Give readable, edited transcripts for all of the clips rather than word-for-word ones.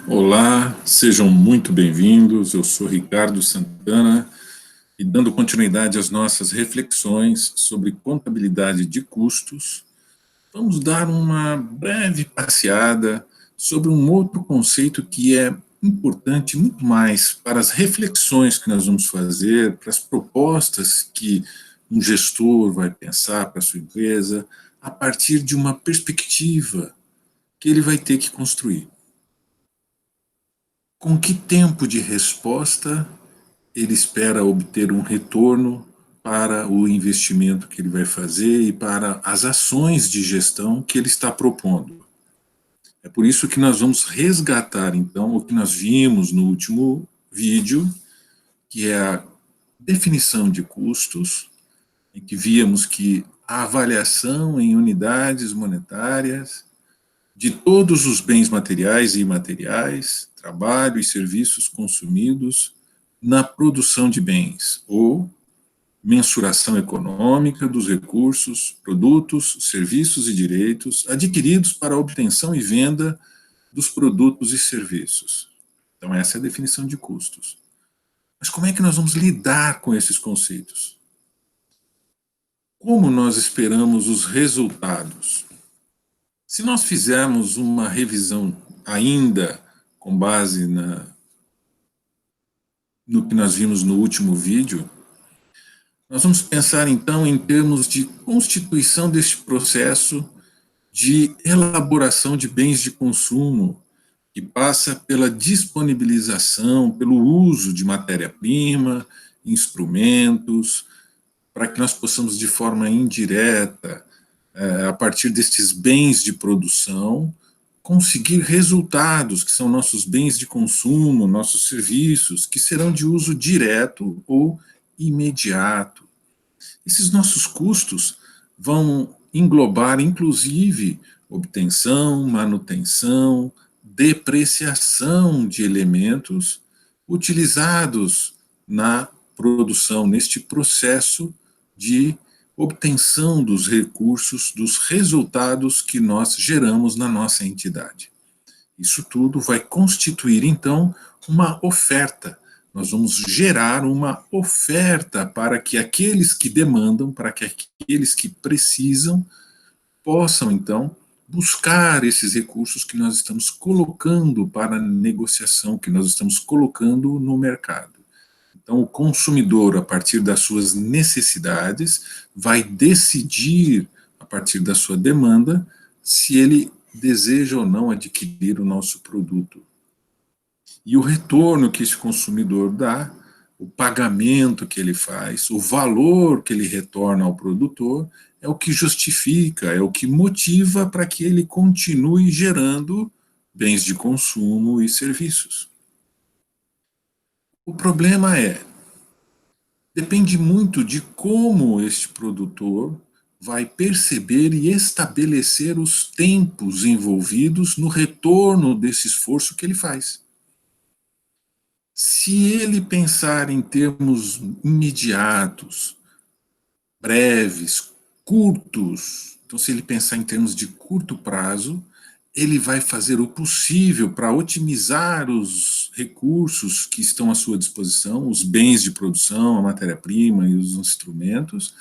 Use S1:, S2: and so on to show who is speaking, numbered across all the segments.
S1: Olá, sejam muito bem-vindos. Eu sou Ricardo Santana e dando continuidade às nossas reflexões sobre contabilidade de custos, vamos dar uma breve passeada sobre um outro conceito que é importante muito mais para as reflexões que nós vamos fazer, para as propostas que um gestor vai pensar para a sua empresa, a partir de uma perspectiva que ele vai ter que construir. Com que tempo de resposta ele espera obter um retorno para o investimento que ele vai fazer e para as ações de gestão que ele está propondo? É por isso que nós vamos resgatar, então, o que nós vimos no último vídeo, que é a definição de custos, em que víamos que a avaliação em unidades monetárias de todos os bens materiais e imateriais, trabalho e serviços consumidos na produção de bens, ou mensuração econômica dos recursos, produtos, serviços e direitos adquiridos para a obtenção e venda dos produtos e serviços. Então, essa é a definição de custos. Mas como é que nós vamos lidar com esses conceitos? Como nós esperamos os resultados? Se nós fizermos uma revisão ainda com base no que nós vimos no último vídeo, nós vamos pensar então em termos de constituição deste processo de elaboração de bens de consumo, que passa pela disponibilização, pelo uso de matéria-prima, instrumentos, para que nós possamos de forma indireta, a partir destes bens de produção, conseguir resultados, que são nossos bens de consumo, nossos serviços, que serão de uso direto ou imediato. Esses nossos custos vão englobar, inclusive, obtenção, manutenção, depreciação de elementos utilizados na produção, neste processo de obtenção dos recursos, dos resultados que nós geramos na nossa entidade. Isso tudo vai constituir, então, uma oferta. Nós vamos gerar uma oferta para que aqueles que demandam, para que aqueles que precisam, possam, então, buscar esses recursos que nós estamos colocando para negociação, que nós estamos colocando no mercado. Então, o consumidor, a partir das suas necessidades, vai decidir, a partir da sua demanda, se ele deseja ou não adquirir o nosso produto. E o retorno que esse consumidor dá, o pagamento que ele faz, o valor que ele retorna ao produtor, é o que justifica, é o que motiva para que ele continue gerando bens de consumo e serviços. O problema depende muito de como este produtor vai perceber e estabelecer os tempos envolvidos no retorno desse esforço que ele faz. Se ele pensar em termos imediatos, breves, curtos, então se ele pensar em termos de curto prazo, ele vai fazer o possível para otimizar os recursos que estão à sua disposição, os bens de produção, a matéria-prima e os instrumentos,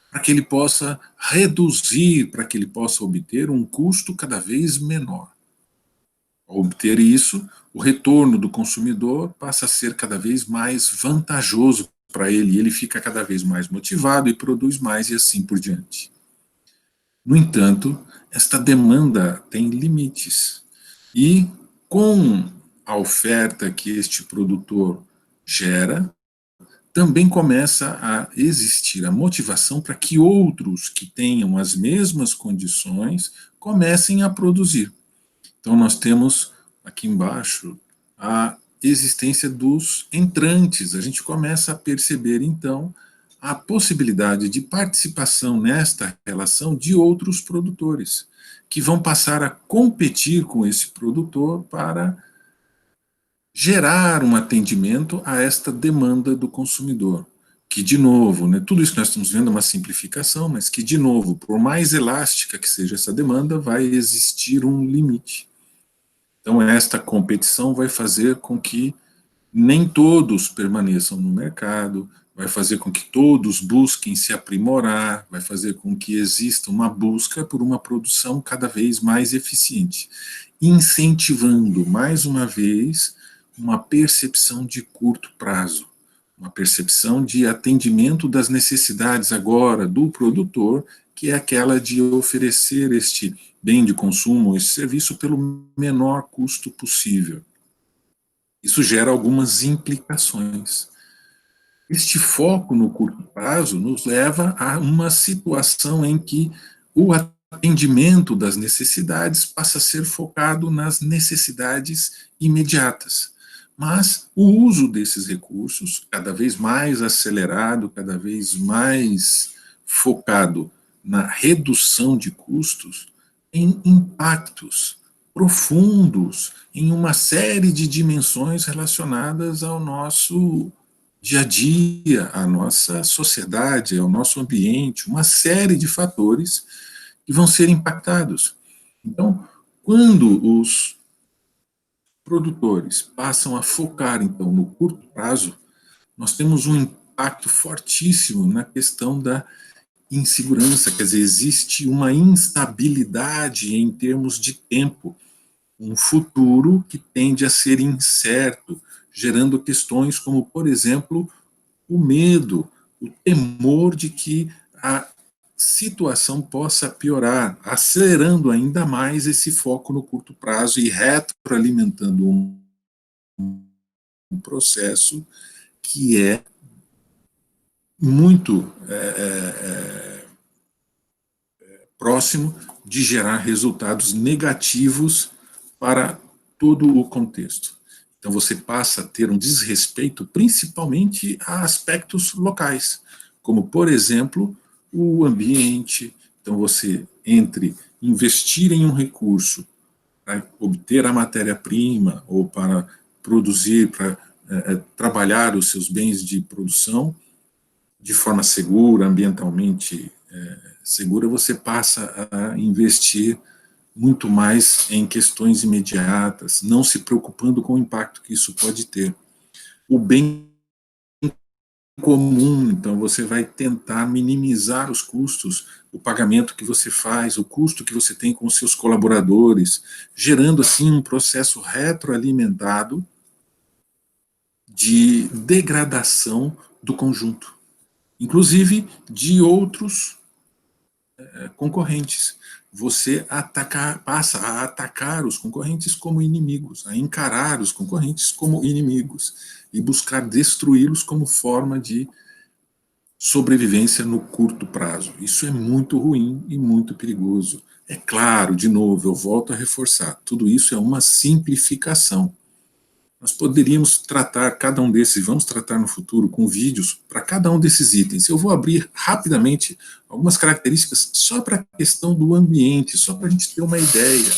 S1: para que ele possa reduzir, para que ele possa obter um custo cada vez menor. Ao obter isso, o retorno do consumidor passa a ser cada vez mais vantajoso para ele, ele fica cada vez mais motivado e produz mais e assim por diante. No entanto, esta demanda tem limites e com a oferta que este produtor gera, também começa a existir a motivação para que outros que tenham as mesmas condições comecem a produzir. Então nós temos aqui embaixo a existência dos entrantes, a gente começa a perceber então a possibilidade de participação nesta relação de outros produtores, que vão passar a competir com esse produtor para gerar um atendimento a esta demanda do consumidor. Que, de novo, né, tudo isso que nós estamos vendo é uma simplificação, mas que, de novo, por mais elástica que seja essa demanda, vai existir um limite. Então, esta competição vai fazer com que nem todos permaneçam no mercado, vai fazer com que todos busquem se aprimorar, vai fazer com que exista uma busca por uma produção cada vez mais eficiente, incentivando, mais uma vez, uma percepção de curto prazo, uma percepção de atendimento das necessidades agora do produtor, que é aquela de oferecer este bem de consumo, esse serviço pelo menor custo possível. Isso gera algumas implicações. Este foco no curto prazo nos leva a uma situação em que o atendimento das necessidades passa a ser focado nas necessidades imediatas. Mas o uso desses recursos, cada vez mais acelerado, cada vez mais focado na redução de custos, tem impactos profundos em uma série de dimensões relacionadas ao nosso dia a dia, à nossa sociedade, ao nosso ambiente, uma série de fatores que vão ser impactados. Então, quando os produtores passam a focar, então, no curto prazo, nós temos um impacto fortíssimo na questão da insegurança, quer dizer, existe uma instabilidade em termos de tempo, um futuro que tende a ser incerto, gerando questões como, por exemplo, o medo, o temor de que a situação possa piorar, acelerando ainda mais esse foco no curto prazo e retroalimentando um processo que é muito próximo de gerar resultados negativos para todo o contexto. Então você passa a ter um desrespeito principalmente a aspectos locais, como, por exemplo, o ambiente. Então você, entre investir em um recurso para obter a matéria-prima ou para produzir, para trabalhar os seus bens de produção de forma segura, ambientalmente segura, você passa a investir muito mais em questões imediatas, não se preocupando com o impacto que isso pode ter. O bem comum, então você vai tentar minimizar os custos, o pagamento que você faz, o custo que você tem com os seus colaboradores, gerando assim um processo retroalimentado de degradação do conjunto, inclusive de outros concorrentes. Você passa a atacar os concorrentes como inimigos, a encarar os concorrentes como inimigos e buscar destruí-los como forma de sobrevivência no curto prazo. Isso é muito ruim e muito perigoso. É claro, de novo, eu volto a reforçar, tudo isso é uma simplificação. Nós poderíamos tratar cada um desses, vamos tratar no futuro com vídeos para cada um desses itens. Eu vou abrir rapidamente algumas características só para a questão do ambiente, só para a gente ter uma ideia.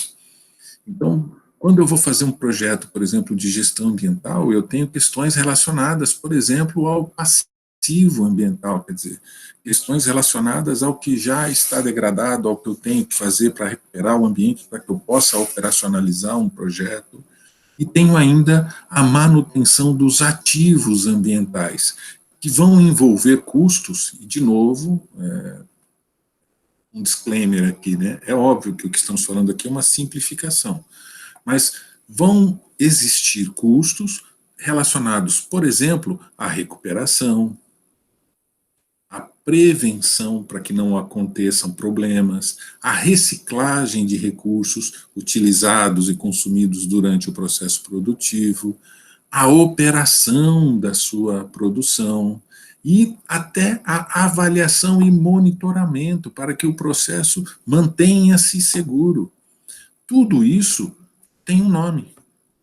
S1: Então, quando eu vou fazer um projeto, por exemplo, de gestão ambiental, eu tenho questões relacionadas, por exemplo, ao passivo ambiental, quer dizer, questões relacionadas ao que já está degradado, ao que eu tenho que fazer para recuperar o ambiente, para que eu possa operacionalizar um projeto. E tenho ainda a manutenção dos ativos ambientais, que vão envolver custos, e, de novo, um disclaimer aqui, né? É óbvio que o que estamos falando aqui é uma simplificação, mas vão existir custos relacionados, por exemplo, à recuperação, à prevenção para que não aconteçam problemas, à reciclagem de recursos utilizados e consumidos durante o processo produtivo, à operação da sua produção e até a avaliação e monitoramento para que o processo mantenha-se seguro. Tudo isso tem um nome: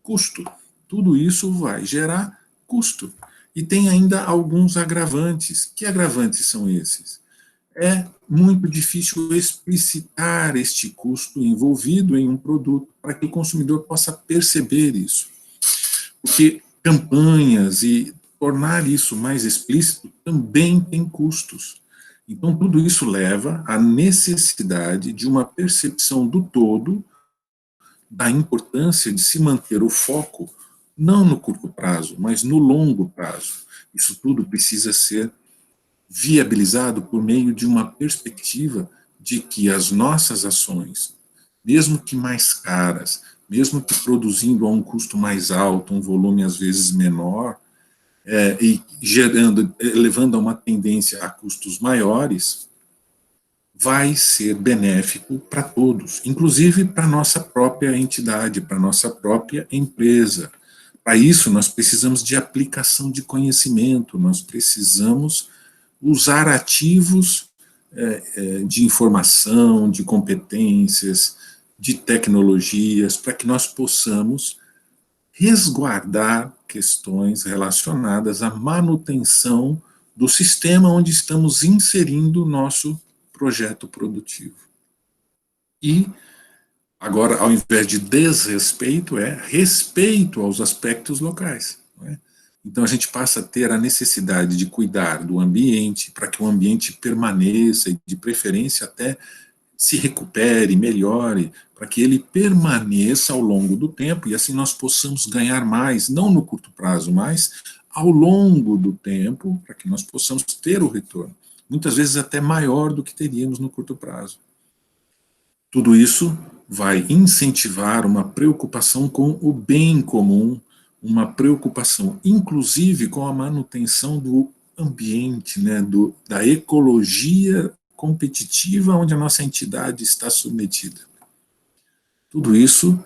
S1: custo. Tudo isso vai gerar custo. E tem ainda alguns agravantes. Que agravantes são esses? É muito difícil explicitar este custo envolvido em um produto para que o consumidor possa perceber isso. Porque campanhas e tornar isso mais explícito também tem custos. Então, tudo isso leva à necessidade de uma percepção do todo, da importância de se manter o foco não no curto prazo, mas no longo prazo. Isso tudo precisa ser viabilizado por meio de uma perspectiva de que as nossas ações, mesmo que mais caras, mesmo que produzindo a um custo mais alto, um volume às vezes menor, e gerando, levando a uma tendência a custos maiores, vai ser benéfico para todos, inclusive para a nossa própria entidade, para a nossa própria empresa. Para isso, nós precisamos de aplicação de conhecimento, nós precisamos usar ativos de informação, de competências, de tecnologias, para que nós possamos resguardar questões relacionadas à manutenção do sistema onde estamos inserindo o nosso projeto produtivo. E, agora, ao invés de desrespeito, é respeito aos aspectos locais. Não é? Então, a gente passa a ter a necessidade de cuidar do ambiente, para que o ambiente permaneça e, de preferência, até se recupere, melhore, para que ele permaneça ao longo do tempo e assim nós possamos ganhar mais, não no curto prazo, mas ao longo do tempo, para que nós possamos ter o retorno. Muitas vezes até maior do que teríamos no curto prazo. Tudo isso vai incentivar uma preocupação com o bem comum, uma preocupação, inclusive, com a manutenção do ambiente, né, da ecologia competitiva onde a nossa entidade está submetida. Tudo isso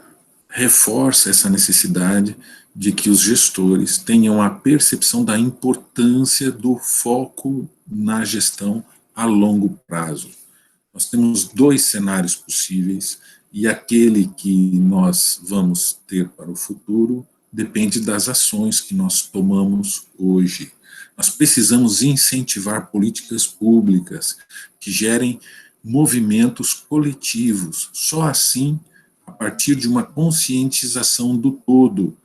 S1: reforça essa necessidade de que os gestores tenham a percepção da importância do foco na gestão a longo prazo. Nós temos dois cenários possíveis e aquele que nós vamos ter para o futuro depende das ações que nós tomamos hoje. Nós precisamos incentivar políticas públicas que gerem movimentos coletivos. Só assim, a partir de uma conscientização do todo,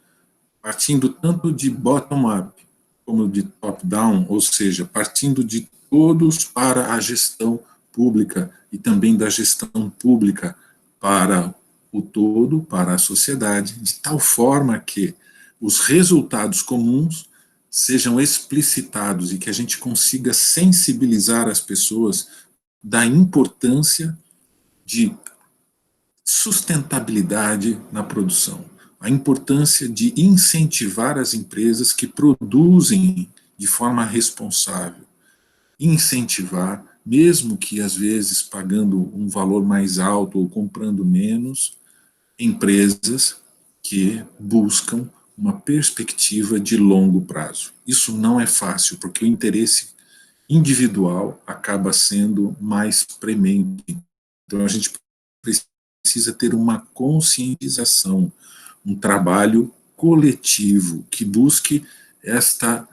S1: partindo tanto de bottom-up como de top-down, ou seja, partindo de todos para a gestão pública e também da gestão pública para o todo, para a sociedade, de tal forma que os resultados comuns sejam explicitados e que a gente consiga sensibilizar as pessoas da importância de sustentabilidade na produção, a importância de incentivar as empresas que produzem de forma responsável, incentivar, mesmo que às vezes pagando um valor mais alto ou comprando menos, empresas que buscam uma perspectiva de longo prazo. Isso não é fácil, porque o interesse individual acaba sendo mais premente. Então a gente precisa ter uma conscientização, um trabalho coletivo que busque esta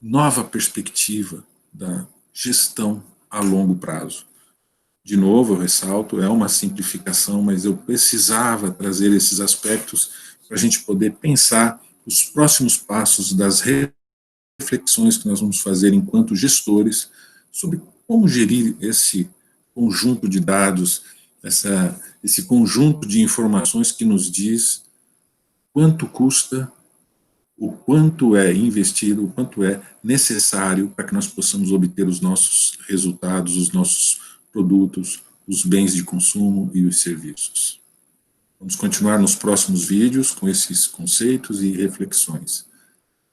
S1: nova perspectiva da gestão a longo prazo. De novo, eu ressalto, é uma simplificação, mas eu precisava trazer esses aspectos para a gente poder pensar os próximos passos das reflexões que nós vamos fazer enquanto gestores sobre como gerir esse conjunto de dados, esse conjunto de informações que nos diz quanto custa, o quanto é investido, o quanto é necessário para que nós possamos obter os nossos resultados, os nossos produtos, os bens de consumo e os serviços. Vamos continuar nos próximos vídeos com esses conceitos e reflexões.